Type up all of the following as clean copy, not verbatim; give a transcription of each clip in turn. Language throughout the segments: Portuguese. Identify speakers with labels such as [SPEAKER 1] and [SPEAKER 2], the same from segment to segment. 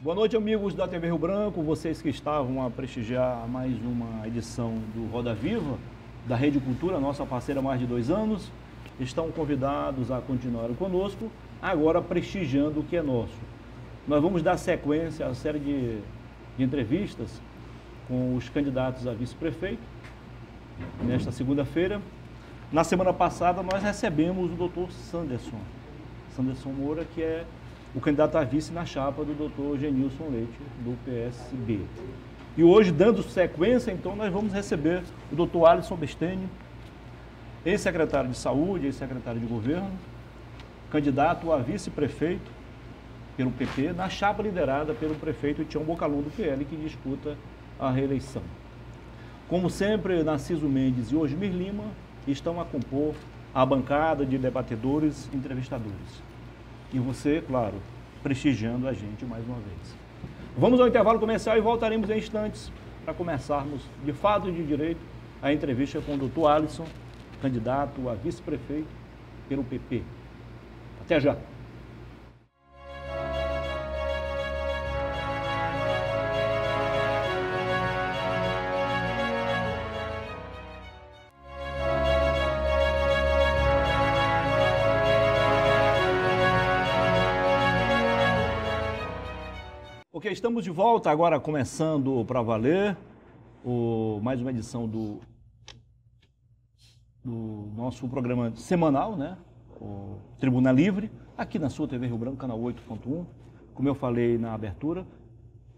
[SPEAKER 1] Boa noite, amigos da TV Rio Branco, vocês que estavam a prestigiar mais uma edição do Roda Viva, da Rede Cultura, nossa parceira há mais de 2 anos, estão convidados a continuar conosco, agora prestigiando o que é nosso. Nós vamos dar sequência à série de entrevistas com os candidatos a vice-prefeito, nesta segunda-feira. Na semana passada, nós recebemos o doutor Sanderson Moura, que é o candidato a vice na chapa do doutor Genilson Leite, do PSB. E hoje, dando sequência, então, nós vamos receber o doutor Alisson Besteni, ex-secretário de Saúde, ex-secretário de Governo, candidato a vice-prefeito pelo PP, na chapa liderada pelo prefeito Tião Bocalum, do PL, que disputa a reeleição. Como sempre, Narciso Mendes e Osmir Lima estão a compor a bancada de debatedores e entrevistadores. E você, claro, prestigiando a gente mais uma vez. Vamos ao intervalo comercial e voltaremos em instantes para começarmos, de fato e de direito, a entrevista com o doutor Alisson, candidato a vice-prefeito pelo PP. Até já! Ok, estamos de volta agora, começando para valer mais uma edição do nosso programa semanal, né? O Tribuna Livre, aqui na sua TV Rio Branco, canal 8.1, como eu falei na abertura.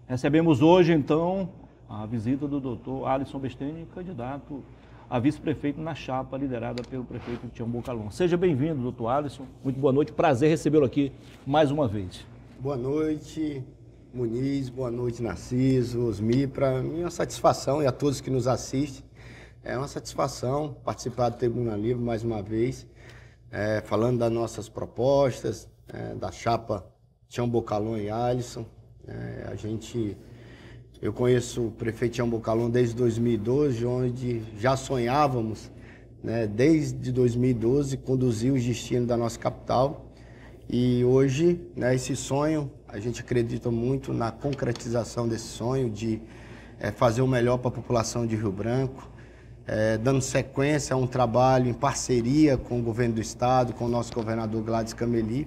[SPEAKER 1] Recebemos hoje, então, a visita do doutor Alisson Besteni, candidato a vice-prefeito na chapa liderada pelo prefeito Tião Bocalum. Seja bem-vindo, doutor Alisson. Muito boa noite, prazer recebê-lo aqui mais uma vez.
[SPEAKER 2] Boa noite, Muniz, boa noite, Narciso, Osmir. Para mim é uma satisfação, e a todos que nos assistem, é uma satisfação participar do Tribuna Livre mais uma vez, falando das nossas propostas, da chapa Tião Bocalum e Alisson. Eu conheço o prefeito Tião Bocalum desde 2012, onde já sonhávamos, né, desde 2012, conduzir os destinos da nossa capital. E hoje, né, esse sonho, a gente acredita muito na concretização desse sonho de fazer o melhor para a população de Rio Branco, dando sequência a um trabalho em parceria com o governo do estado, com o nosso governador Gladys Cameli,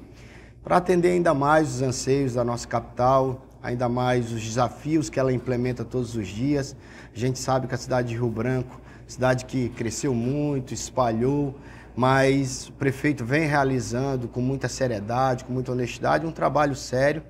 [SPEAKER 2] para atender ainda mais os anseios da nossa capital, ainda mais os desafios que ela implementa todos os dias. A gente sabe que a cidade de Rio Branco, cidade que cresceu muito, espalhou, mas o prefeito vem realizando com muita seriedade, com muita honestidade, um trabalho sério,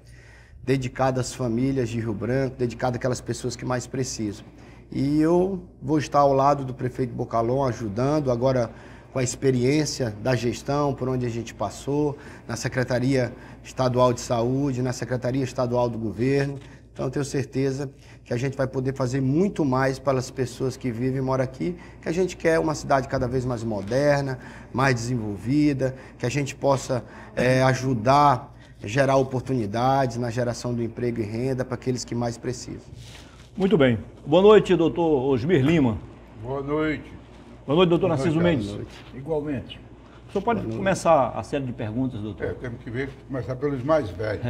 [SPEAKER 2] dedicado às famílias de Rio Branco, dedicado àquelas pessoas que mais precisam. E eu vou estar ao lado do prefeito Bocalum, ajudando, agora com a experiência da gestão, por onde a gente passou, na Secretaria Estadual de Saúde, na Secretaria Estadual do Governo. Então, eu tenho certeza que a gente vai poder fazer muito mais para as pessoas que vivem e moram aqui, que a gente quer uma cidade cada vez mais moderna, mais desenvolvida, que a gente possa ajudar a gerar oportunidades na geração do emprego e renda para aqueles que mais precisam.
[SPEAKER 1] Muito bem. Boa noite, doutor Osmir Lima.
[SPEAKER 3] Boa noite.
[SPEAKER 1] Boa noite, doutor Narciso Mendes.
[SPEAKER 2] Boa noite.
[SPEAKER 3] Igualmente.
[SPEAKER 1] O senhor pode começar a série de perguntas, doutor?
[SPEAKER 3] Temos que começar pelos mais velhos.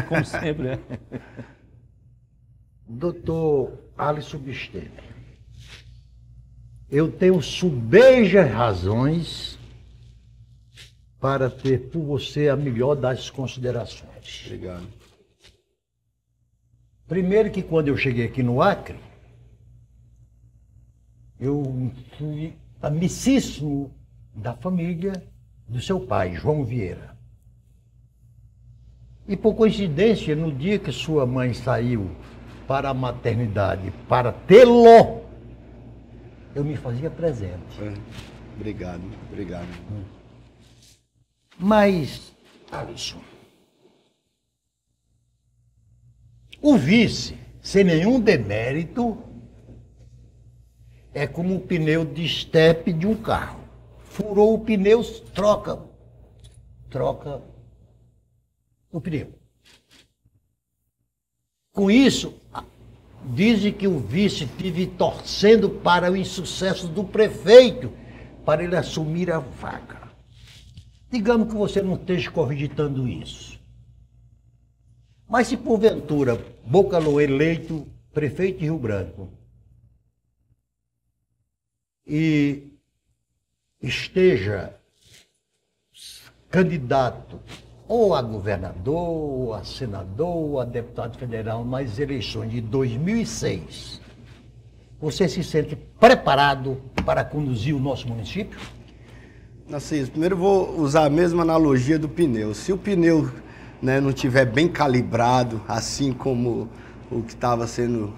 [SPEAKER 1] Como sempre,
[SPEAKER 4] Doutor Alisson Besteni, eu tenho sobejas razões para ter por você a melhor das considerações.
[SPEAKER 2] Obrigado.
[SPEAKER 4] Primeiro que quando eu cheguei aqui no Acre, eu fui amicíssimo da família do seu pai, João Vieira. E por coincidência, no dia que sua mãe saiu para a maternidade, para tê-lo, eu me fazia presente.
[SPEAKER 2] Obrigado.
[SPEAKER 4] Mas, Alisson, o vice, sem nenhum demérito, é como um pneu de estepe de um carro. Furou o pneu, troca o pneu. Com isso, dizem que o vice vive torcendo para o insucesso do prefeito, para ele assumir a vaga. Digamos que você não esteja cogitando isso. Mas se porventura Bocalhau eleito prefeito de Rio Branco e esteja candidato ou a governador, ou a senador, ou a deputado federal nas eleições de 2006, você se sente preparado para conduzir o nosso município?
[SPEAKER 2] Narciso, primeiro eu vou usar a mesma analogia do pneu. Se o pneu, né, não estiver bem calibrado, assim como o que estava sendo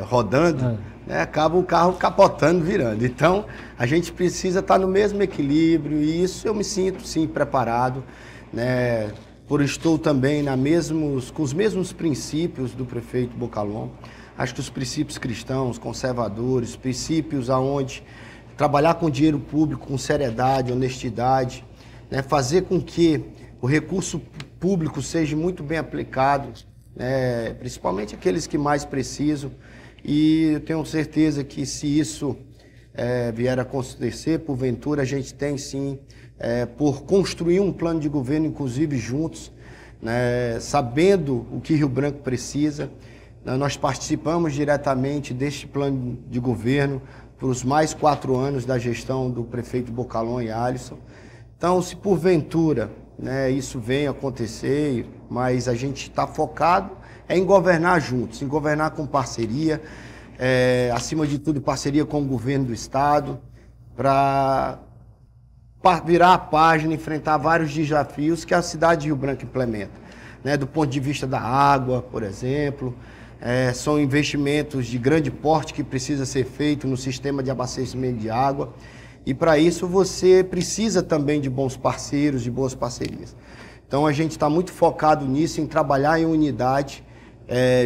[SPEAKER 2] rodando, né, acaba o carro capotando, virando. Então, a gente precisa estar no mesmo equilíbrio e isso eu me sinto, sim, preparado, né, por estou também com os mesmos princípios do prefeito Bocalhau. Acho que os princípios cristãos, conservadores, princípios aonde trabalhar com dinheiro público com seriedade, honestidade, né, fazer com que o recurso público seja muito bem aplicado, né, principalmente aqueles que mais precisam. E eu tenho certeza que se isso vier a acontecer, porventura, a gente tem sim, por construir um plano de governo, inclusive juntos, né, sabendo o que Rio Branco precisa. Nós participamos diretamente deste plano de governo para os mais 4 anos da gestão do prefeito Bocalhau e Alisson. Então, se porventura, né, isso venha acontecer, mas a gente está focado em governar juntos, em governar com parceria, acima de tudo parceria com o governo do estado, para virar a página, enfrentar vários desafios que a cidade de Rio Branco implementa, né, do ponto de vista da água, por exemplo. São investimentos de grande porte que precisa ser feito no sistema de abastecimento de água. E para isso você precisa também de bons parceiros, de boas parcerias. Então a gente está muito focado nisso, em trabalhar em unidade.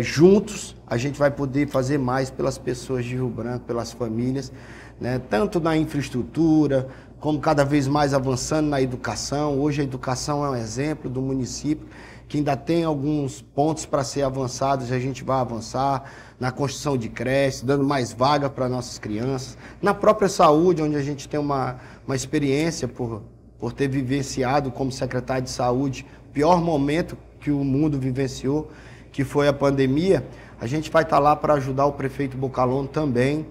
[SPEAKER 2] Juntos a gente vai poder fazer mais pelas pessoas de Rio Branco, pelas famílias, né? Tanto na infraestrutura, como cada vez mais avançando na educação. Hoje a educação é um exemplo do município que ainda tem alguns pontos para ser avançados e a gente vai avançar na construção de creches, dando mais vaga para nossas crianças, na própria saúde, onde a gente tem uma experiência por ter vivenciado como secretário de saúde o pior momento que o mundo vivenciou, que foi a pandemia. A gente vai estar lá para ajudar o prefeito Bocalhau também,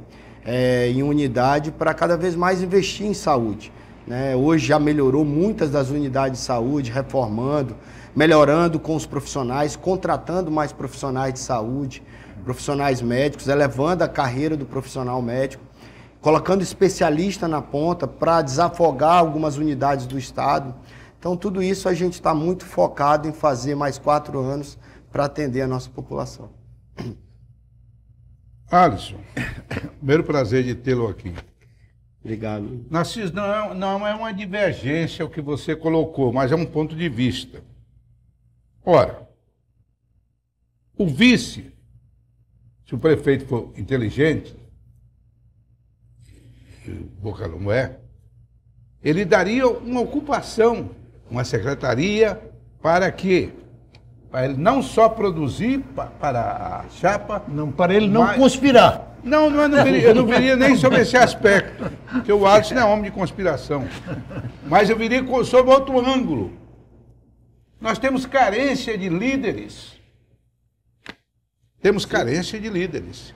[SPEAKER 2] em unidade, para cada vez mais investir em saúde, né? Hoje já melhorou muitas das unidades de saúde, reformando, melhorando com os profissionais, contratando mais profissionais de saúde, profissionais médicos, elevando a carreira do profissional médico, colocando especialista na ponta para desafogar algumas unidades do estado. Então, tudo isso a gente está muito focado em fazer mais 4 anos para atender a nossa população.
[SPEAKER 3] Alisson, primeiro prazer de tê-lo aqui.
[SPEAKER 2] Obrigado.
[SPEAKER 3] Narciso, não é uma divergência o que você colocou, mas é um ponto de vista. Ora, o vice, se o prefeito for inteligente, o Bocalhau não é, ele daria uma ocupação, uma secretaria, para quê? Para ele não só produzir para a chapa...
[SPEAKER 4] Não, para ele não conspirar.
[SPEAKER 3] Eu não viria nem sobre esse aspecto, porque o Alisson não é homem de conspiração. Mas eu viria sob outro ângulo. Nós temos carência de líderes. Temos carência de líderes.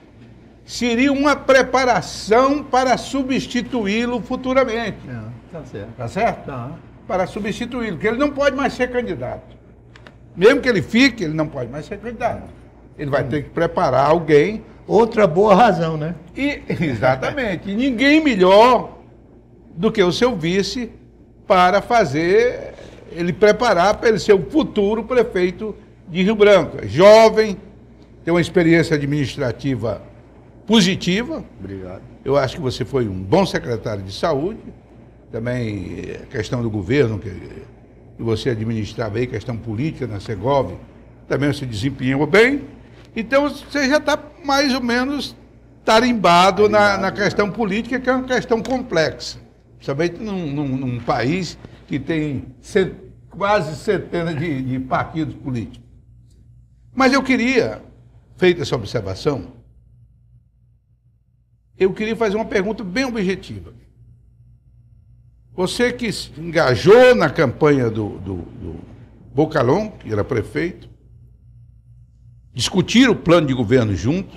[SPEAKER 3] Seria uma preparação para substituí-lo futuramente.
[SPEAKER 4] Tá certo.
[SPEAKER 3] Tá certo?
[SPEAKER 4] Tá.
[SPEAKER 3] Para substituí-lo, porque ele não pode mais ser candidato. Mesmo que ele fique, ele não pode mais ser candidato. Ele vai ter que preparar alguém.
[SPEAKER 4] Outra boa razão, né?
[SPEAKER 3] Exatamente. E ninguém melhor do que o seu vice para fazer, ele preparar para ele ser o futuro prefeito de Rio Branco. Jovem, tem uma experiência administrativa positiva.
[SPEAKER 2] Obrigado.
[SPEAKER 3] Eu acho que você foi um bom secretário de saúde. Também a questão do governo, que você administrava aí, questão política na Segov, também você desempenhou bem. Então você já está mais ou menos tarimbado na questão política, que é uma questão complexa. Principalmente num país que tem quase centenas de partidos políticos. Mas eu queria, feita essa observação, eu queria fazer uma pergunta bem objetiva. Você que se engajou na campanha do Bocalhau, que era prefeito, discutir o plano de governo juntos.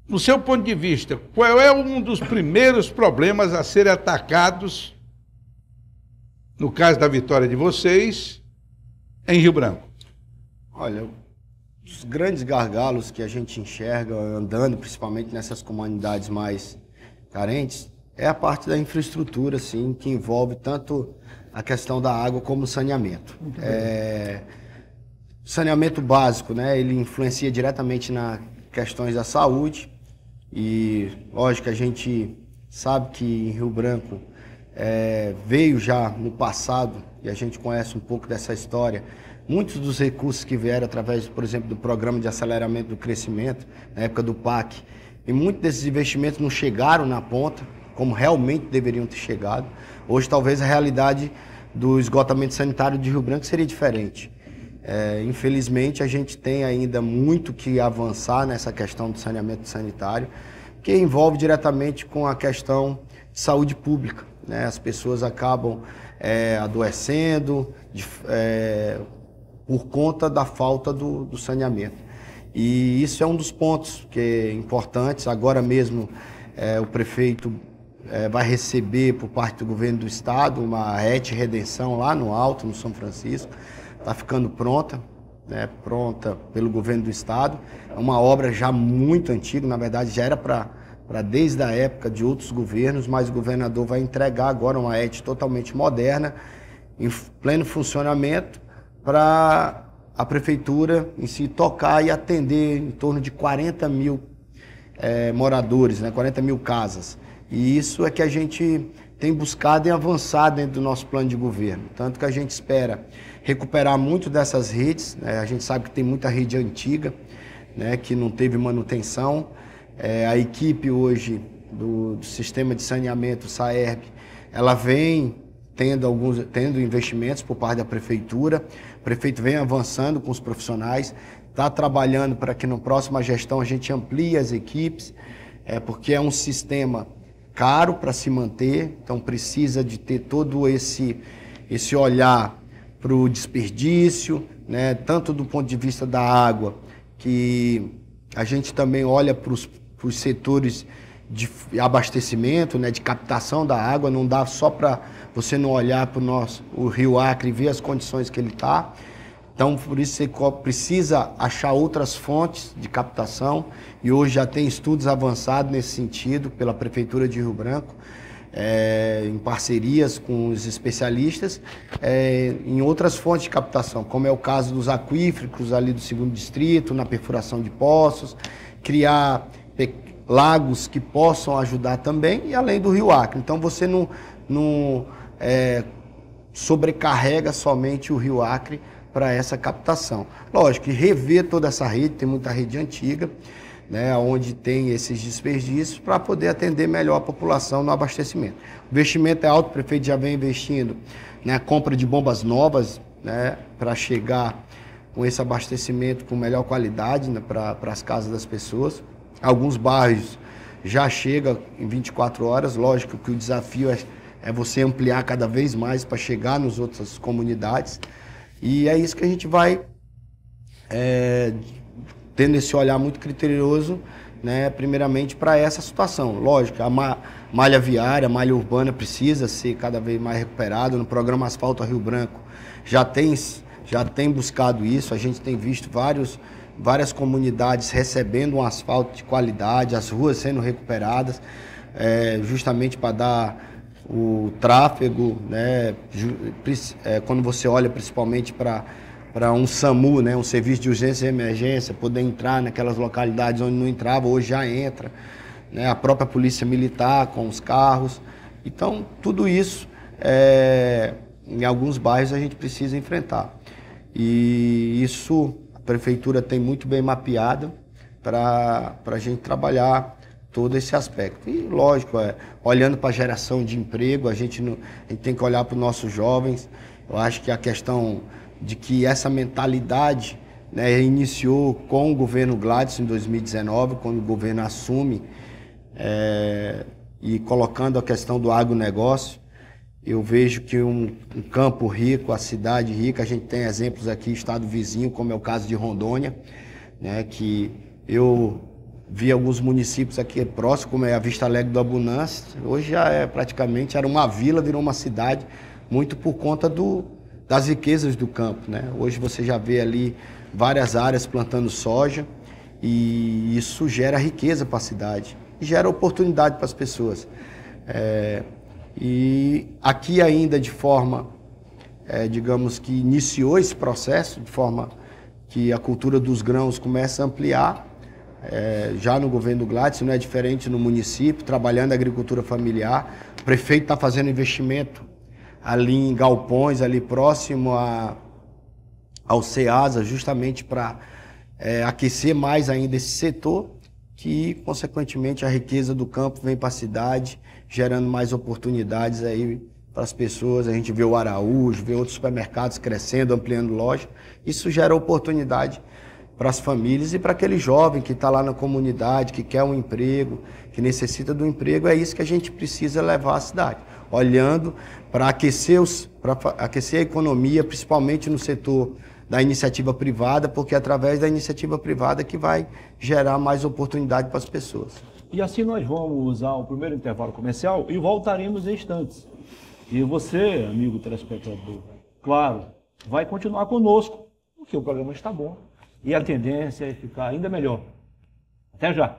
[SPEAKER 3] No seu ponto de vista, qual é um dos primeiros problemas a serem atacados, no caso da vitória de vocês, em Rio Branco?
[SPEAKER 2] Olha, os grandes gargalos que a gente enxerga andando, principalmente nessas comunidades mais carentes, é a parte da infraestrutura, sim, que envolve tanto a questão da água como o saneamento. Saneamento básico, né, ele influencia diretamente nas questões da saúde. E, lógico, a gente sabe que em Rio Branco veio já no passado, e a gente conhece um pouco dessa história, muitos dos recursos que vieram através, por exemplo, do Programa de Aceleramento do Crescimento, na época do PAC, e muitos desses investimentos não chegaram na ponta, como realmente deveriam ter chegado. Hoje, talvez, a realidade do esgotamento sanitário de Rio Branco seria diferente. Infelizmente, a gente tem ainda muito que avançar nessa questão do saneamento sanitário, que envolve diretamente com a questão de saúde pública, né? As pessoas acabam adoecendo por conta da falta do saneamento. E isso é um dos pontos importantes. Agora mesmo, o prefeito vai receber, por parte do governo do estado, uma RET Redenção lá no Alto, no São Francisco. Está ficando pronta, né, pronta pelo governo do estado. É uma obra já muito antiga, na verdade já era para desde a época de outros governos, mas o governador vai entregar agora uma RET totalmente moderna, em pleno funcionamento, para a prefeitura em si tocar e atender em torno de 40 mil moradores, né, 40 mil casas. E isso é que a gente tem buscado e avançar dentro do nosso plano de governo. Tanto que a gente espera recuperar muito dessas redes, né? A gente sabe que tem muita rede antiga, né, que não teve manutenção. A equipe hoje do sistema de saneamento, SAERB, ela vem tendo investimentos por parte da prefeitura. O prefeito vem avançando com os profissionais, está trabalhando para que na próxima gestão a gente amplie as equipes, porque é um sistema caro para se manter, então precisa de ter todo esse olhar para o desperdício, né? Tanto do ponto de vista da água, que a gente também olha para os setores de abastecimento, né? De captação da água. Não dá só para você não olhar para o Rio Acre e ver as condições que ele está. Então, por isso você precisa achar outras fontes de captação, e hoje já tem estudos avançados nesse sentido pela Prefeitura de Rio Branco, em parcerias com os especialistas, em outras fontes de captação, como é o caso dos aquíferos ali do 2º Distrito, na perfuração de poços, criar lagos que possam ajudar também, e além do Rio Acre. Então você não sobrecarrega somente o Rio Acre para essa captação. Lógico que rever toda essa rede, tem muita rede antiga, né, onde tem esses desperdícios, para poder atender melhor a população no abastecimento. O investimento é alto, o prefeito já vem investindo na compra de bombas novas, né, para chegar com esse abastecimento com melhor qualidade, né, para as casas das pessoas. Alguns bairros já chega em 24 horas, lógico que o desafio é você ampliar cada vez mais para chegar nas outras comunidades. E é isso que a gente vai tendo esse olhar muito criterioso, né, primeiramente para essa situação. Lógico, a malha viária, a malha urbana precisa ser cada vez mais recuperada. No programa Asfalto Rio Branco já tem buscado isso. A gente tem visto várias comunidades recebendo um asfalto de qualidade, as ruas sendo recuperadas, justamente para dar o tráfego, né, quando você olha principalmente para um SAMU, né, um serviço de urgência e emergência, poder entrar naquelas localidades onde não entrava, hoje já entra, né, a própria polícia militar com os carros. Então, tudo isso, em alguns bairros, a gente precisa enfrentar. E isso a prefeitura tem muito bem mapeado para a gente trabalhar todo esse aspecto. E, lógico, olhando para a geração de emprego, a gente tem que olhar para os nossos jovens. Eu acho que a questão de que essa mentalidade, né, iniciou com o governo Gladys em 2019, quando o governo assume, e colocando a questão do agronegócio. Eu vejo que um campo rico, a cidade rica, a gente tem exemplos aqui, estado vizinho, como é o caso de Rondônia, né, que eu vi alguns municípios aqui próximos, como é a Vista Alegre do Abunãs, hoje já é praticamente, era uma vila, virou uma cidade, muito por conta das riquezas do campo, né? Hoje você já vê ali várias áreas plantando soja e isso gera riqueza para a cidade e gera oportunidade para as pessoas. E aqui ainda de forma, digamos que iniciou esse processo, de forma que a cultura dos grãos começa a ampliar, já no governo do Gladys, não é diferente no município, trabalhando a agricultura familiar. O prefeito está fazendo investimento ali em galpões, ali próximo ao Ceasa, justamente para aquecer mais ainda esse setor, que consequentemente a riqueza do campo vem para a cidade, gerando mais oportunidades aí para as pessoas. A gente vê o Araújo, vê outros supermercados crescendo, ampliando loja. Isso gera oportunidade para as famílias e para aquele jovem que está lá na comunidade, que quer um emprego, que necessita do emprego. É isso que a gente precisa levar à cidade, olhando para aquecer a economia, principalmente no setor da iniciativa privada, porque é através da iniciativa privada que vai gerar mais oportunidade para as pessoas.
[SPEAKER 1] E assim nós vamos usar o primeiro intervalo comercial e voltaremos em instantes. E você, amigo telespectador, claro, vai continuar conosco, porque o programa está bom. E a tendência é ficar ainda melhor. Até já!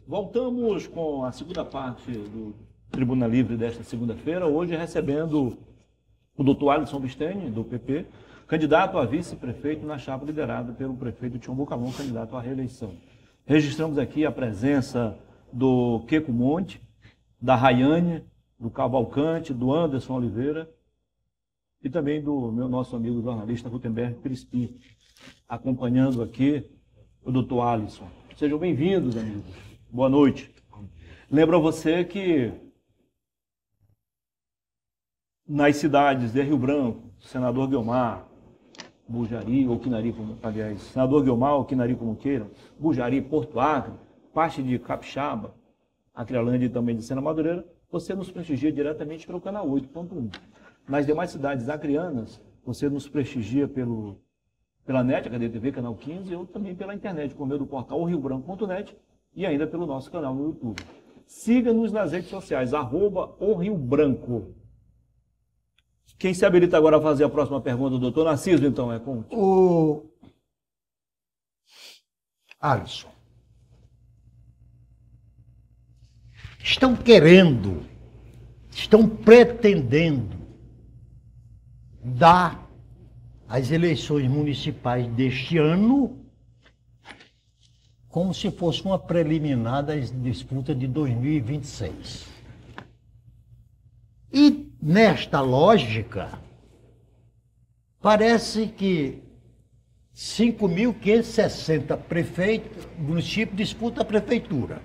[SPEAKER 1] Voltamos com a segunda parte do Tribuna Livre desta segunda-feira, hoje recebendo o doutor Alisson Vistene, do PP, candidato a vice-prefeito na chapa liderada pelo prefeito Tião Bucalon, candidato à reeleição. Registramos aqui a presença do Queco Monte, da Rayane, do Cavalcante, do Anderson Oliveira e também do nosso amigo jornalista Rutenberg Crispim, acompanhando aqui o doutor Alisson. Sejam bem-vindos, amigos. Boa noite. Lembro a você que nas cidades de Rio Branco, Senador Guiomar, Bujari, ou Quinari, aliás, Senador Guiomar, ou Quinari, como queiram, Bujari, Porto Acre, parte de Capixaba, Acrealândia e também de Sena Madureira, você nos prestigia diretamente pelo canal 8.1. Nas demais cidades acreanas, você nos prestigia pela NET, HD TV, canal 15, ou também pela internet, por meio do portal riobranco.net e ainda pelo nosso canal no YouTube. Siga-nos nas redes sociais, @ORioBranco. Quem se habilita agora a fazer a próxima pergunta, doutor Narciso, então, com
[SPEAKER 4] o Alisson. Estão pretendendo dar as eleições municipais deste ano como se fosse uma preliminar da disputa de 2026. E, nesta lógica, parece que 5.560 municípios disputam a prefeitura.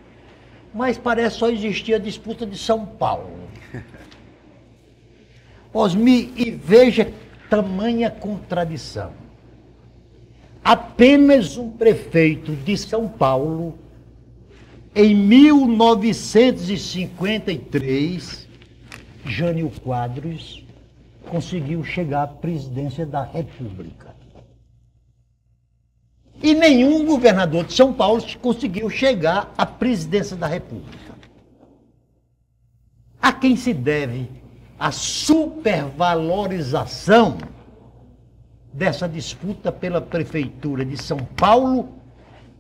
[SPEAKER 4] Mas parece só existir a disputa de São Paulo. Osmi, e veja tamanha contradição. Apenas um prefeito de São Paulo, em 1953, Jânio Quadros, conseguiu chegar à presidência da República. E nenhum governador de São Paulo conseguiu chegar à presidência da República. A quem se deve a supervalorização dessa disputa pela Prefeitura de São Paulo?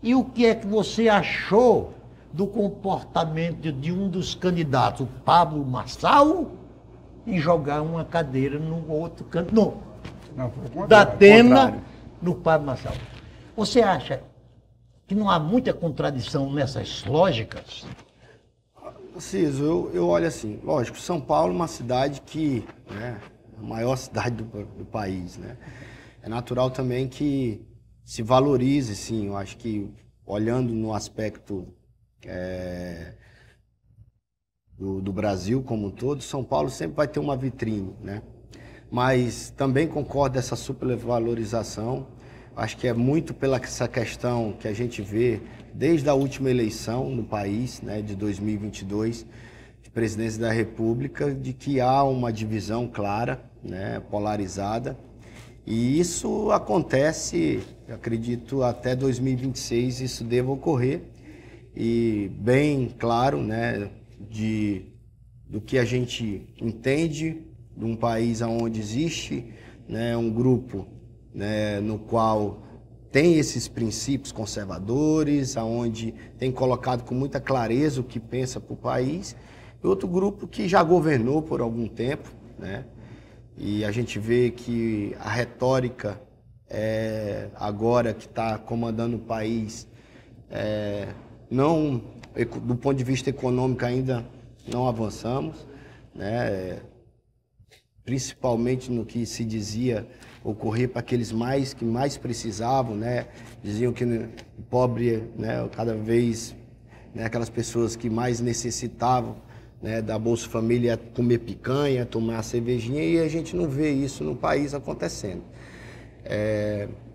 [SPEAKER 4] E o que é que você achou do comportamento de um dos candidatos, o Pablo Marçal, em jogar uma cadeira no outro canto, da Atena, no Pablo Marçal? Você acha que não há muita contradição nessas lógicas?
[SPEAKER 2] Ciso, eu olho assim, lógico, São Paulo é uma cidade que, né, a maior cidade do país, né? É natural também que se valorize, sim, eu acho que olhando no aspecto do Brasil como um todo, São Paulo sempre vai ter uma vitrine, né? Mas também concordo dessa supervalorização. Acho que é muito pela essa questão que a gente vê desde a última eleição no país, né, de 2022, de presidência da República, de que há uma divisão clara, né, polarizada. E isso acontece, acredito, até 2026 isso deva ocorrer. E bem claro, né, do que a gente entende de um país onde existe, né, um grupo, né, no qual tem esses princípios conservadores, aonde tem colocado com muita clareza o que pensa para o país, e outro grupo que já governou por algum tempo, né, e a gente vê que a retórica agora que está comandando o país, não, do ponto de vista econômico ainda não avançamos, né, principalmente no que se dizia ocorrer para aqueles que mais precisavam, né? Diziam que o pobre, né, cada vez, né, aquelas pessoas que mais necessitavam, né, da Bolsa Família ia comer picanha, tomar cervejinha, e a gente não vê isso no país acontecendo.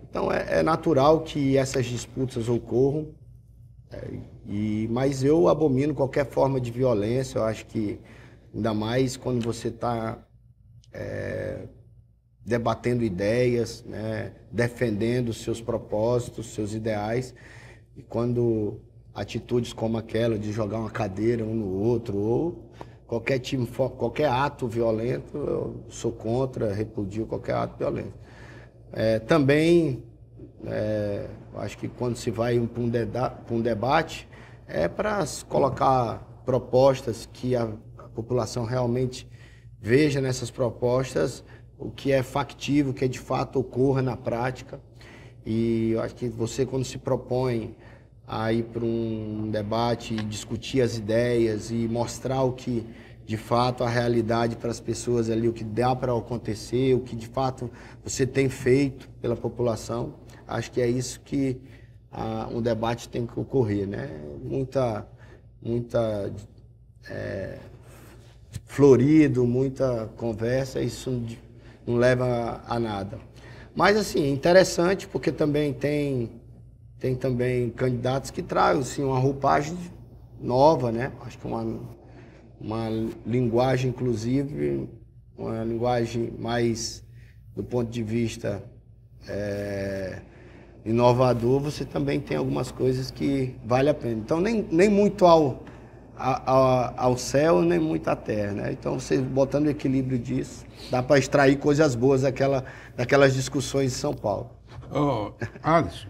[SPEAKER 2] Então é natural que essas disputas ocorram, mas eu abomino qualquer forma de violência. Eu acho que, ainda mais quando você está debatendo ideias, né, defendendo seus propósitos, seus ideais, e quando atitudes como aquela de jogar uma cadeira um no outro, ou qualquer ato violento, eu sou contra, repudio qualquer ato violento. Também, acho que quando se vai para um debate, é para colocar propostas que a população realmente veja nessas propostas o que é factível, o que de fato ocorra na prática. E eu acho que você, quando se propõe a ir para um debate e discutir as ideias e mostrar o que de fato a realidade para as pessoas ali, o que dá para acontecer, o que de fato você tem feito pela população, acho que é isso que um debate tem que ocorrer, né? Muita florido, muita conversa, isso não leva a nada. Mas, assim, é interessante porque também tem também candidatos que trazem, assim, uma roupagem nova, né? Acho que uma linguagem, inclusive, uma linguagem mais, do ponto de vista inovador, você também tem algumas coisas que vale a pena. Então, nem muito ao céu, nem muito à terra, né? Então, você botando o equilíbrio disso, dá para extrair coisas boas daquelas discussões em São Paulo.
[SPEAKER 3] Alisson,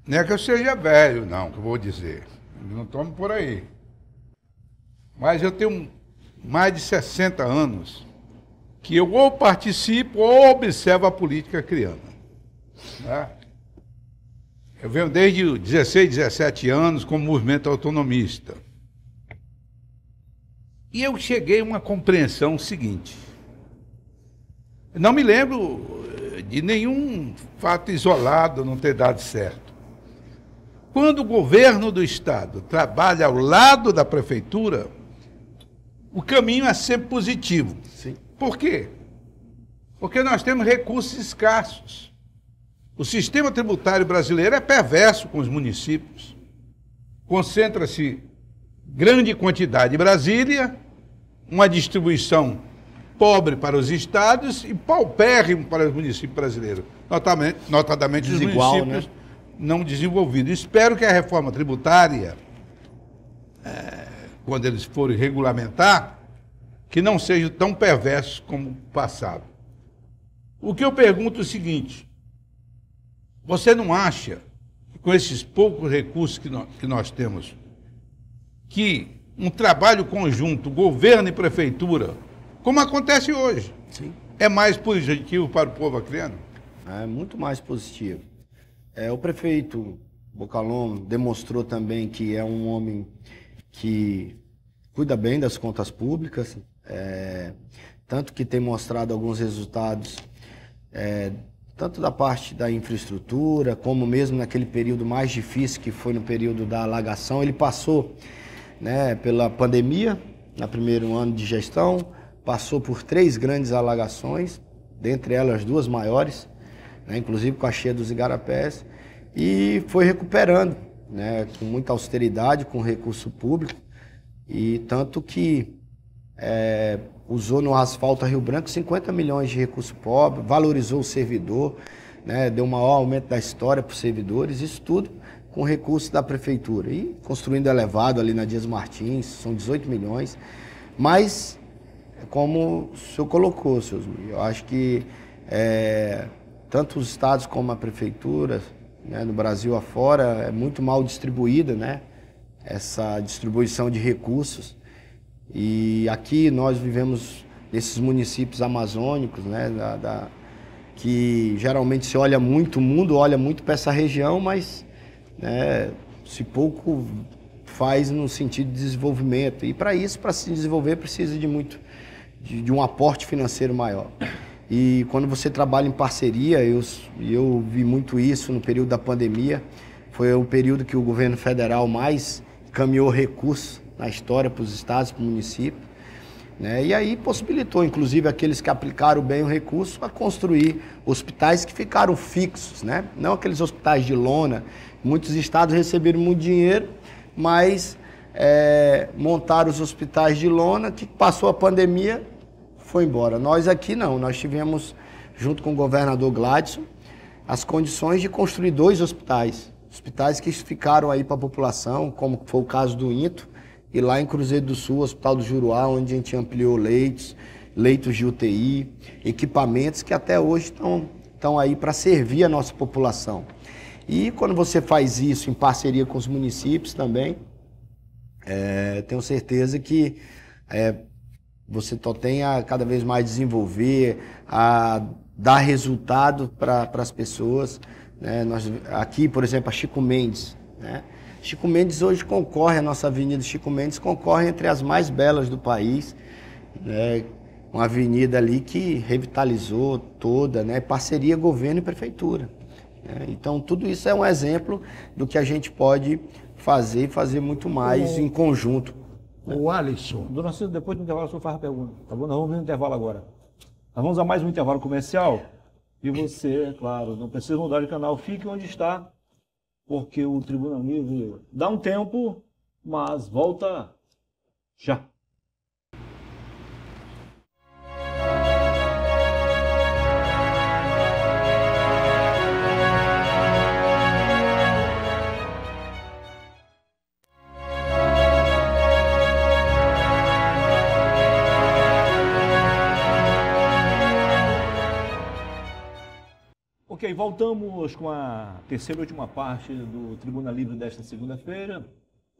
[SPEAKER 3] não é que eu seja velho, não, que eu vou dizer. Não tomo por aí. Mas eu tenho mais de 60 anos que eu ou participo ou observo a política criando. Né? Eu venho desde 16, 17 anos como movimento autonomista. E eu cheguei a uma compreensão seguinte. Não me lembro de nenhum fato isolado não ter dado certo. Quando o governo do Estado trabalha ao lado da prefeitura, o caminho é sempre positivo.
[SPEAKER 2] Sim.
[SPEAKER 3] Por quê? Porque nós temos recursos escassos. O sistema tributário brasileiro é perverso com os municípios. Concentra-se grande quantidade em Brasília, uma distribuição pobre para os estados e paupérrimo para os municípios brasileiros, notadamente os municípios, né, não desenvolvidos. Espero que a reforma tributária, quando eles forem regulamentar, que não seja tão perverso como o passado. O que eu pergunto é o seguinte: você não acha, com esses poucos recursos que nós temos, que um trabalho conjunto, governo e prefeitura, como acontece hoje,
[SPEAKER 2] sim,
[SPEAKER 3] é mais positivo para o povo acreano?
[SPEAKER 2] É muito mais positivo. O prefeito Bocalon demonstrou também que é um homem que cuida bem das contas públicas, tanto que tem mostrado alguns resultados, tanto da parte da infraestrutura, como mesmo naquele período mais difícil, que foi no período da alagação. Ele passou né, pela pandemia, no primeiro ano de gestão, passou por 3 grandes alagações, dentre elas 2 maiores, né, inclusive com a cheia dos igarapés, e foi recuperando, né, com muita austeridade, com recurso público, e tanto que usou no asfalto a Rio Branco 50 milhões de recurso pobre, valorizou o servidor, né, deu o maior aumento da história para os servidores, isso tudo com recursos da prefeitura. E construindo elevado ali na Dias Martins, são 18 milhões. Mas, como o senhor colocou, senhor Zui, eu acho que tanto os estados como a prefeitura, né, no Brasil afora, é muito mal distribuída, né, essa distribuição de recursos. E aqui nós vivemos nesses municípios amazônicos, né, que geralmente se olha muito, o mundo olha muito para essa região, mas se pouco faz no sentido de desenvolvimento. E para isso, para se desenvolver, precisa de um aporte financeiro maior. E quando você trabalha em parceria, eu vi muito isso no período da pandemia, foi o período que o governo federal mais caminhou recursos na história para os estados, para o município, né? E aí possibilitou, inclusive, aqueles que aplicaram bem o recurso a construir hospitais que ficaram fixos, né? Não aqueles hospitais de lona. Muitos estados receberam muito dinheiro, mas montaram os hospitais de lona, que passou a pandemia, foi embora. Nós aqui não, nós tivemos, junto com o governador Gladson, as condições de construir 2 hospitais. Hospitais que ficaram aí para a população, como foi o caso do INTO, e lá em Cruzeiro do Sul, Hospital do Juruá, onde a gente ampliou leitos de UTI, equipamentos que até hoje estão aí para servir a nossa população. E quando você faz isso em parceria com os municípios também, tenho certeza que você tem a cada vez mais desenvolver, a dar resultado para as pessoas, né? Aqui, por exemplo, a Chico Mendes, né? Chico Mendes hoje concorre, a nossa Avenida Chico Mendes concorre entre as mais belas do país, né? Uma avenida ali que revitalizou toda, né? Parceria governo e prefeitura, né? Então tudo isso é um exemplo do que a gente pode fazer e fazer muito mais em conjunto.
[SPEAKER 4] O Alisson.
[SPEAKER 1] Dona Cida, depois do intervalo o senhor faz a pergunta, tá bom? Nós vamos ver o intervalo agora. Nós vamos a mais um intervalo comercial e você, claro, não precisa mudar de canal, fique onde está, porque o Tribuna Livre dá um tempo, mas volta já. Ok, voltamos com a terceira e última parte do Tribuna Livre desta segunda-feira.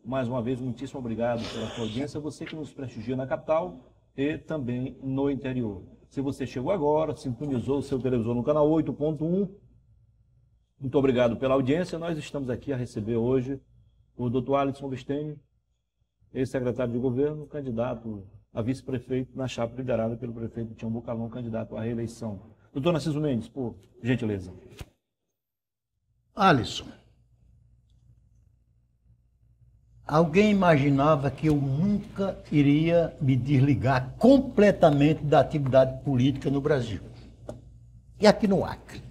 [SPEAKER 1] Mais uma vez, muitíssimo obrigado pela sua audiência, você que nos prestigia na capital e também no interior. Se você chegou agora, sintonizou o seu televisor no canal 8.1, muito obrigado pela audiência. Nós estamos aqui a receber hoje o Dr. Alisson Vistene, ex-secretário de governo, candidato a vice-prefeito na chapa liderada pelo prefeito Tião Bucalon, candidato à reeleição. Doutor Narciso Mendes, por gentileza.
[SPEAKER 4] Alisson, alguém imaginava que eu nunca iria me desligar completamente da atividade política no Brasil. E aqui no Acre.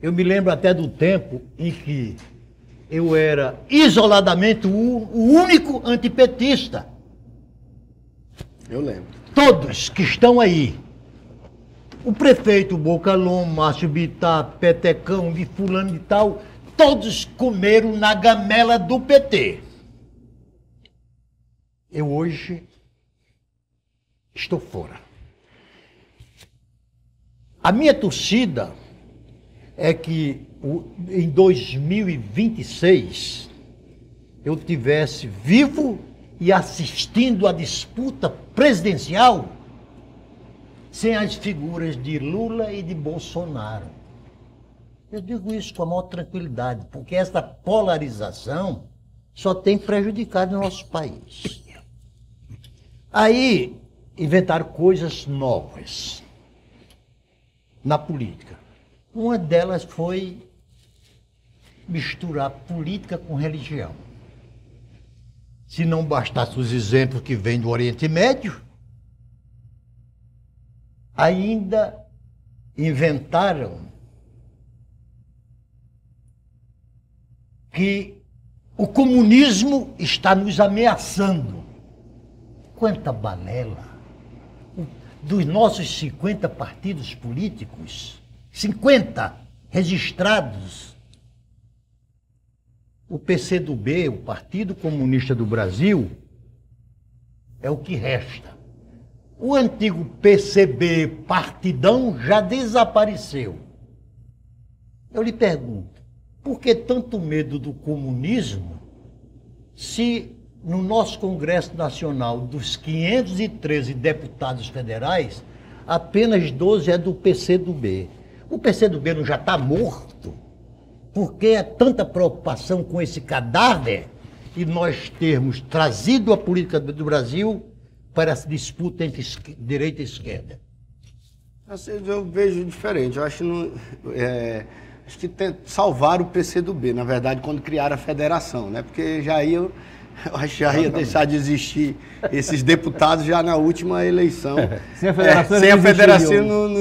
[SPEAKER 4] Eu me lembro até do tempo em que eu era isoladamente o único antipetista.
[SPEAKER 2] Eu lembro.
[SPEAKER 4] Todos que estão aí, o prefeito Bucalon, Márcio Bittar, Petecão, de fulano e tal, todos comeram na gamela do PT. Eu hoje estou fora. A minha torcida é que em 2026 eu tivesse vivo e assistindo à disputa presidencial sem as figuras de Lula e de Bolsonaro. Eu digo isso com a maior tranquilidade, porque essa polarização só tem prejudicado o nosso país. Aí inventaram coisas novas na política. Uma delas foi misturar política com religião. se não bastasse os exemplos que vêm do Oriente Médio, ainda inventaram que o comunismo está nos ameaçando. Quanta balela! Dos nossos 50 partidos políticos, 50 registrados, o PCdoB, o Partido Comunista do Brasil, é o que resta. O antigo PCB, Partidão, já desapareceu. Eu lhe pergunto, por que tanto medo do comunismo se no nosso Congresso Nacional, dos 513 deputados federais, apenas 12 é do PCdoB? O PCdoB não já está morto? Por que é tanta preocupação com esse cadáver e nós termos trazido a política do Brasil para essa disputa entre direita e esquerda?
[SPEAKER 2] Eu vejo diferente. Eu acho acho que salvar o PCdoB, na verdade, quando criaram a federação, né? Porque eu acho que já ia deixar de existir esses deputados já na última eleição.
[SPEAKER 1] Sem a federação,
[SPEAKER 2] sem a federação não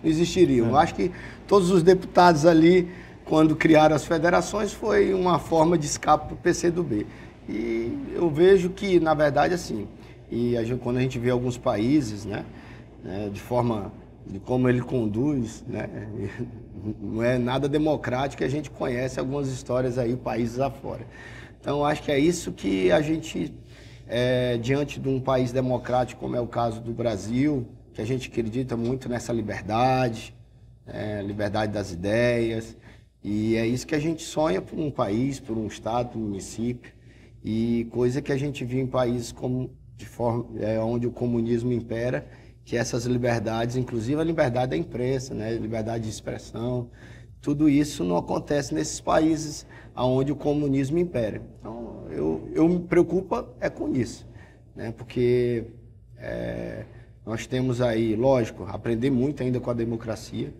[SPEAKER 2] existiriam. Eu acho que todos os deputados ali, quando criaram as federações, foi uma forma de escape para o PCdoB. E eu vejo que, na verdade, assim, quando a gente vê alguns países, né, de como ele conduz, né, não é nada democrático, a gente conhece algumas histórias aí, países afora. Então, acho que é isso que a gente, diante de um país democrático, como é o caso do Brasil, que a gente acredita muito nessa liberdade, liberdade das ideias, e é isso que a gente sonha por um país, por um estado, por um município, e coisa que a gente viu em países como, onde o comunismo impera, que essas liberdades, inclusive a liberdade da imprensa, né, liberdade de expressão, tudo isso não acontece nesses países onde o comunismo impera. Então, eu me preocupo com isso, né, porque nós temos aí, lógico, aprender muito ainda com a democracia.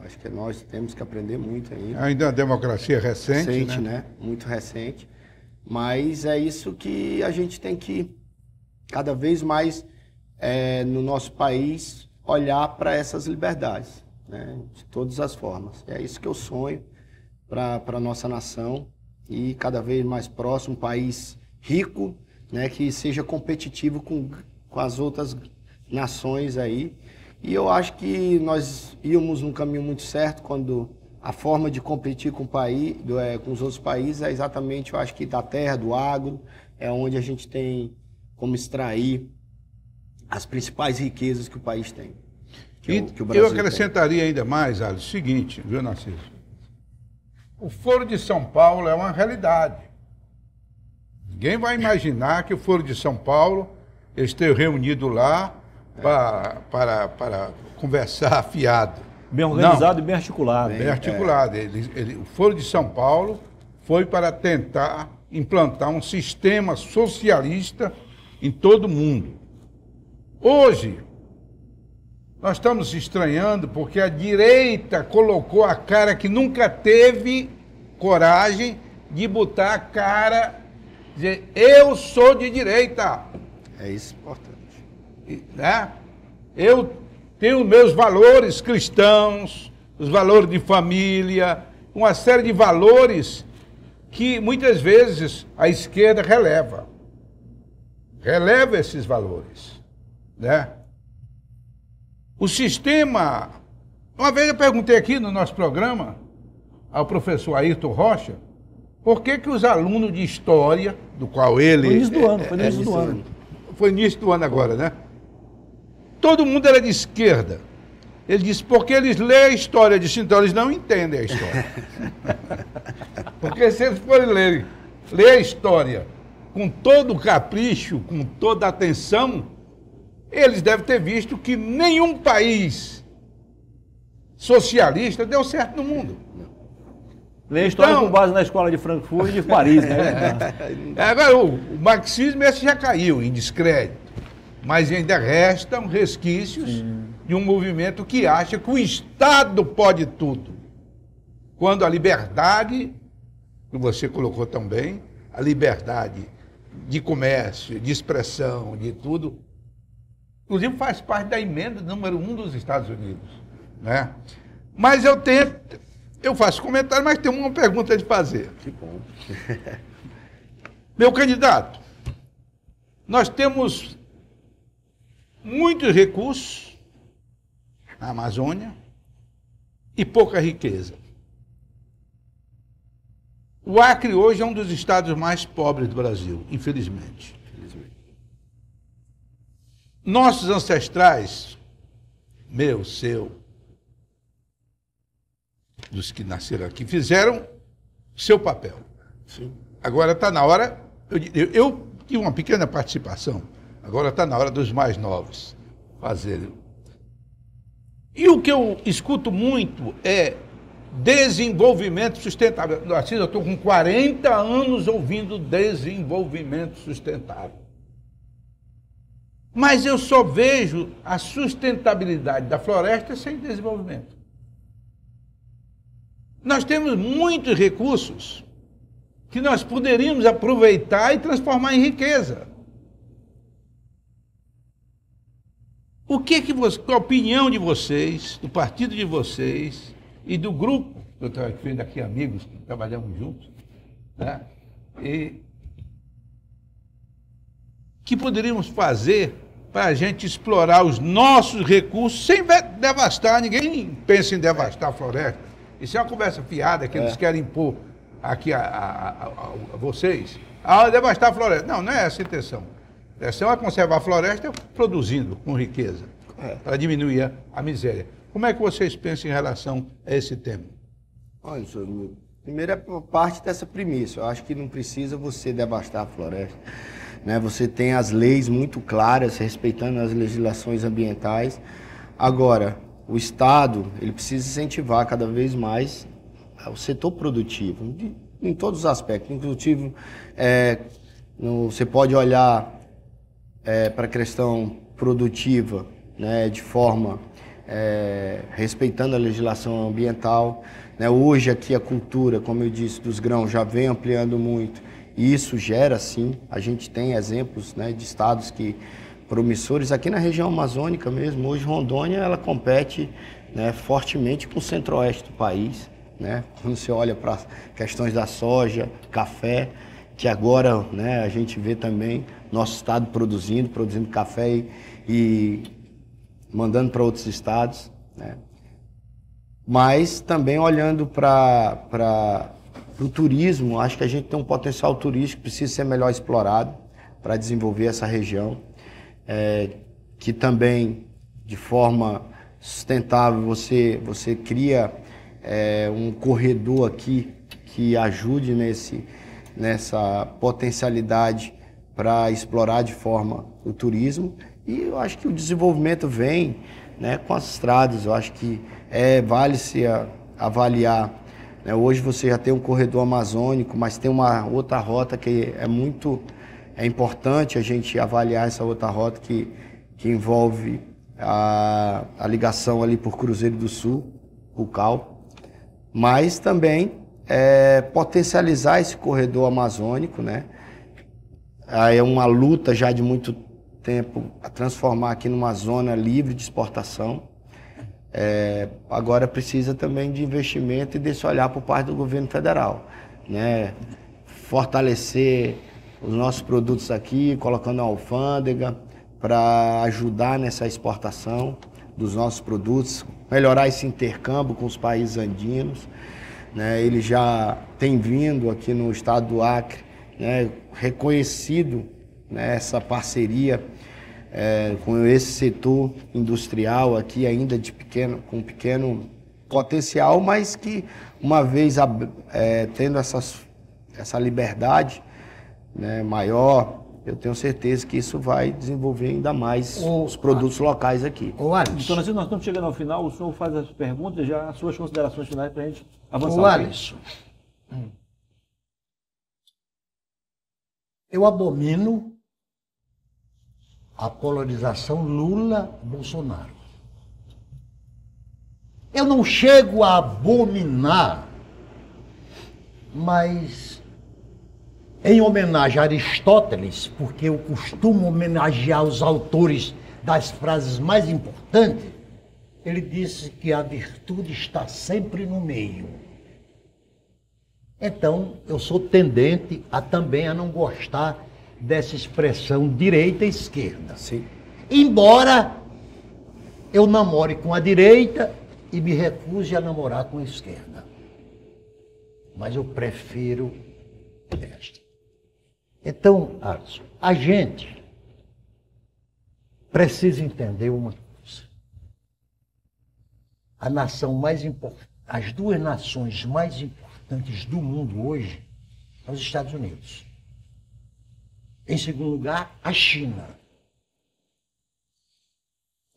[SPEAKER 2] Acho que nós temos que aprender muito ainda.
[SPEAKER 3] Ainda a democracia recente,
[SPEAKER 2] né? Muito recente. Mas é isso que a gente tem que, cada vez mais, no nosso país, olhar para essas liberdades, né? De todas as formas. É isso que eu sonho para a nossa nação e cada vez mais próximo, um país rico, né? Que seja competitivo com as outras nações aí. E eu acho que nós íamos num caminho muito certo quando a forma de competir com os outros países é exatamente, eu acho que da terra, do agro, é onde a gente tem como extrair as principais riquezas que o país tem. Que o Brasil
[SPEAKER 3] eu acrescentaria ainda mais, Alisson, o seguinte, viu, Narciso? O Foro de São Paulo é uma realidade. Ninguém vai imaginar que o Foro de São Paulo esteja reunido lá para conversar afiado.
[SPEAKER 1] Bem organizado e bem articulado.
[SPEAKER 3] Bem articulado. O Foro de São Paulo foi para tentar implantar um sistema socialista em todo o mundo. Hoje, nós estamos estranhando porque a direita colocou a cara que nunca teve coragem de botar a cara, dizer, eu sou de direita.
[SPEAKER 2] É isso importante.
[SPEAKER 3] Né? Eu tenho meus valores cristãos, os valores de família, uma série de valores que muitas vezes a esquerda releva. Releva esses valores, né? O sistema... Uma vez eu perguntei aqui no nosso programa ao professor Ayrton Rocha por que os alunos de história, do qual ele...
[SPEAKER 1] Foi início do ano, foi início do ano.
[SPEAKER 3] Foi início do ano agora, né? Todo mundo era de esquerda. Ele disse, porque eles leem a história. Eu disse, então eles não entendem a história. Porque se eles forem ler a história com todo o capricho, com toda a atenção, eles devem ter visto que nenhum país socialista deu certo no mundo.
[SPEAKER 1] Lê a história com base na escola de Frankfurt e de Paris, né?
[SPEAKER 3] Agora, o marxismo esse já caiu em descrédito. Mas ainda restam resquícios de um movimento que acha que o Estado pode tudo. Quando a liberdade, que você colocou também, a liberdade de comércio, de expressão, de tudo. Inclusive faz parte da emenda número 1 dos Estados Unidos, né? Mas eu faço comentário, mas tenho uma pergunta de fazer.
[SPEAKER 2] Que bom.
[SPEAKER 3] Meu candidato, nós temos muitos recursos na Amazônia e pouca riqueza. O Acre hoje é um dos estados mais pobres do Brasil, infelizmente. Nossos ancestrais, meu, seu, dos que nasceram aqui, fizeram seu papel.
[SPEAKER 2] Sim.
[SPEAKER 3] Agora está na hora, eu tive uma pequena participação, agora está na hora dos mais novos fazerem. E o que eu escuto muito é desenvolvimento sustentável. Assim, eu estou com 40 anos ouvindo desenvolvimento sustentável. Mas eu só vejo a sustentabilidade da floresta sem desenvolvimento. Nós temos muitos recursos que nós poderíamos aproveitar e transformar em riqueza. Qual a opinião de vocês, do partido de vocês e do grupo, eu estou vendo aqui amigos que trabalhamos juntos, né? E que poderíamos fazer para a gente explorar os nossos recursos sem devastar? Ninguém pensa em devastar a floresta. Isso é uma conversa fiada que eles querem impor aqui a vocês. Devastar a floresta. Não, não é essa a intenção. A intenção é conservar a floresta produzindo com riqueza, para diminuir a miséria. Como é que vocês pensam em relação a esse tema?
[SPEAKER 2] Olha, senhor, primeiro é parte dessa premissa. Eu acho que não precisa você devastar a floresta, né? Você tem as leis muito claras, respeitando as legislações ambientais. Agora, o Estado, ele precisa incentivar cada vez mais o setor produtivo, em todos os aspectos. Inclusive, você pode olhar para a questão produtiva, né, de forma respeitando a legislação ambiental, né? Hoje aqui a cultura, como eu disse, dos grãos já vem ampliando muito, e isso gera, sim, a gente tem exemplos, né, de estados que promissores aqui na região amazônica mesmo. Hoje Rondônia ela compete, né, fortemente com o centro-oeste do país, né? Quando você olha para questões da soja, café, que agora, né, a gente vê também nosso estado produzindo café e mandando para outros estados, né? Mas também olhando para o turismo, acho que a gente tem um potencial turístico que precisa ser melhor explorado para desenvolver essa região, que também, de forma sustentável, você cria um corredor aqui que ajude nessa potencialidade para explorar de forma o turismo. E eu acho que o desenvolvimento vem, né, com as estradas. Eu acho que vale-se avaliar, né? Hoje você já tem um corredor amazônico, mas tem uma outra rota que é importante a gente avaliar, essa outra rota que envolve a ligação ali por Cruzeiro do Sul, Pucal, mas também potencializar esse corredor amazônico, né? É uma luta já de muito tempo a transformar aqui numa zona livre de exportação. Agora precisa também de investimento e desse olhar por parte do governo federal, né? Fortalecer os nossos produtos aqui, colocando a alfândega para ajudar nessa exportação dos nossos produtos, melhorar esse intercâmbio com os países andinos, né? Ele já tem vindo aqui no estado do Acre, né, reconhecido, né, essa parceria com esse setor industrial aqui ainda com pequeno potencial, mas que uma vez tendo essa liberdade, né, maior, eu tenho certeza que isso vai desenvolver ainda mais os produtos locais aqui.
[SPEAKER 1] Então, assim, nós estamos chegando ao final, o senhor faz as perguntas, já as suas considerações finais para a gente avançar.
[SPEAKER 4] Ô, Alisson, eu abomino a polarização Lula-Bolsonaro. Eu não chego a abominar, mas em homenagem a Aristóteles, porque eu costumo homenagear os autores das frases mais importantes, ele disse que a virtude está sempre no meio. Então, eu sou tendente também a não gostar dessa expressão direita e esquerda.
[SPEAKER 2] Sim.
[SPEAKER 4] Embora eu namore com a direita e me recuse a namorar com a esquerda. Mas eu prefiro esta. Então, Alisson, a gente precisa entender uma coisa. A nação mais importante, as duas nações mais importantes do mundo hoje são os Estados Unidos. Em segundo lugar, a China.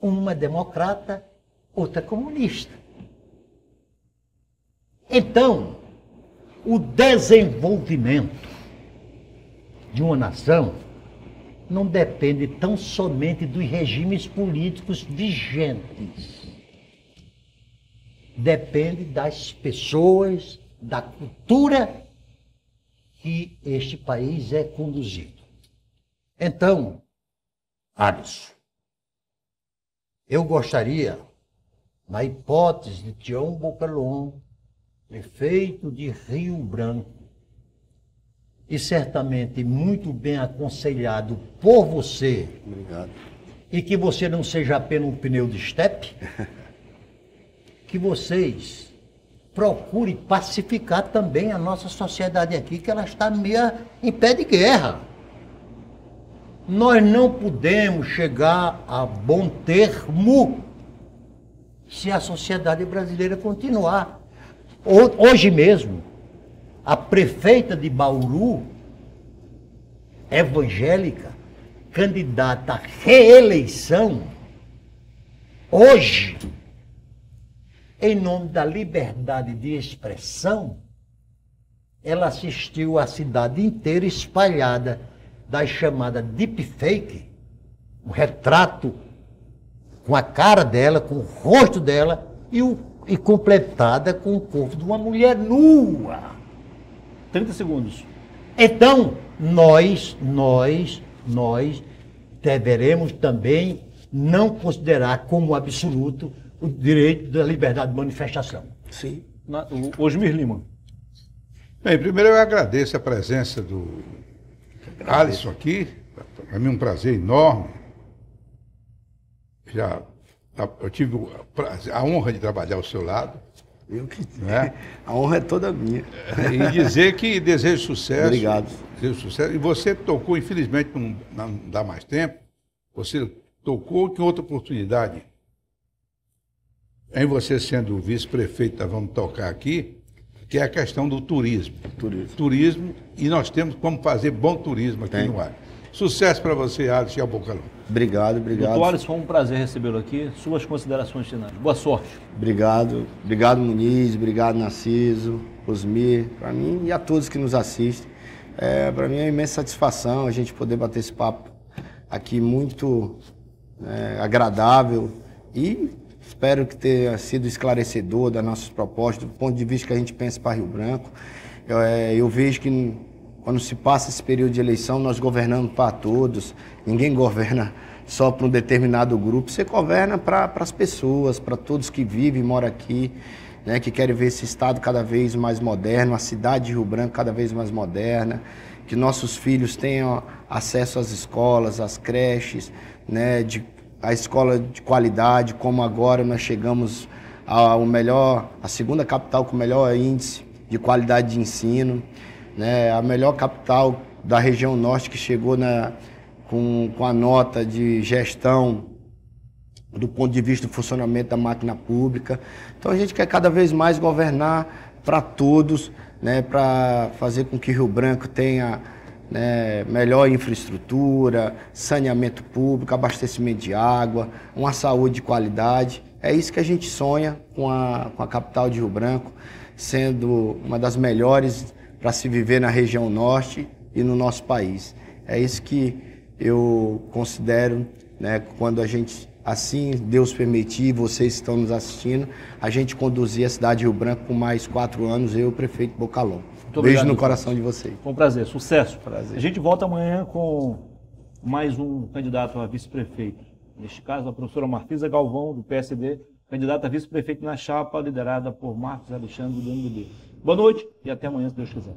[SPEAKER 4] Uma democrata, outra comunista. Então, o desenvolvimento de uma nação não depende tão somente dos regimes políticos vigentes. Depende das pessoas, da cultura que este país é conduzido. Então, Alisson, eu gostaria, na hipótese de Tião Bocalon, prefeito de Rio Branco, e certamente muito bem aconselhado por você,
[SPEAKER 2] Obrigado.
[SPEAKER 4] e que você não seja apenas um pneu de estepe, que vocês procurem pacificar também a nossa sociedade aqui, que ela está meio em pé de guerra. Nós não podemos chegar a bom termo se a sociedade brasileira continuar. Hoje mesmo, a prefeita de Bauru, evangélica, candidata à reeleição, hoje, em nome da liberdade de expressão, ela assistiu a cidade inteira espalhada das chamadas deepfake, um retrato com a cara dela, com o rosto dela e completada com o corpo de uma mulher nua.
[SPEAKER 1] 30 segundos.
[SPEAKER 4] Então, nós deveremos também não considerar como absoluto o direito da liberdade de manifestação.
[SPEAKER 2] Sim.
[SPEAKER 1] O Osmir Lima.
[SPEAKER 3] Bem, primeiro eu agradeço a presença do Alisson aqui. Para mim é um prazer enorme. Eu tive a honra de trabalhar ao seu lado.
[SPEAKER 2] Eu que...
[SPEAKER 3] Né?
[SPEAKER 2] A honra é toda minha.
[SPEAKER 3] E dizer que desejo sucesso.
[SPEAKER 2] Obrigado.
[SPEAKER 3] Desejo sucesso. E você tocou, infelizmente, não dá mais tempo, você tocou que outra oportunidade, em você sendo vice-prefeito, nós vamos tocar aqui, que é a questão do turismo. Turismo, e nós temos como fazer bom turismo aqui no Acre. Sucesso para você, Alisson Bocalon.
[SPEAKER 2] Obrigado.
[SPEAKER 1] Doutor Alisson, foi um prazer recebê-lo aqui. Suas considerações finais. Boa sorte.
[SPEAKER 2] Obrigado, Muniz, obrigado, Narciso, Osmir, para mim e a todos que nos assistem. Para mim é uma imensa satisfação a gente poder bater esse papo aqui muito agradável e espero que tenha sido esclarecedor das nossas propostas, do ponto de vista que a gente pensa para Rio Branco. Eu vejo que quando se passa esse período de eleição, nós governamos para todos, ninguém governa só para um determinado grupo, você governa para as pessoas, para todos que vivem e moram aqui, né, que querem ver esse estado cada vez mais moderno, a cidade de Rio Branco cada vez mais moderna, que nossos filhos tenham acesso às escolas, às creches, né, a escola de qualidade, como agora nós chegamos a segunda capital com o melhor índice de qualidade de ensino, né, a melhor capital da região norte que chegou com a nota de gestão do ponto de vista do funcionamento da máquina pública. Então a gente quer cada vez mais governar para todos, né, para fazer com que Rio Branco tenha, né, melhor infraestrutura, saneamento público, abastecimento de água, uma saúde de qualidade. É isso que a gente sonha com a capital de Rio Branco, sendo uma das melhores para se viver na região norte e no nosso país. É isso que eu considero, né, quando a gente assim Deus permitir, vocês que estão nos assistindo, a gente conduzir a cidade de Rio Branco por mais 4 anos, eu e o prefeito Bocalon. Beijo no coração de vocês.
[SPEAKER 1] Foi um prazer, sucesso.
[SPEAKER 2] Prazer.
[SPEAKER 1] A gente volta amanhã com mais um candidato a vice-prefeito. Neste caso, a professora Marfisa Galvão, do PSD, candidata a vice-prefeito na chapa liderada por Marcos Alexandre, do MDB. Boa noite e até amanhã, se Deus quiser.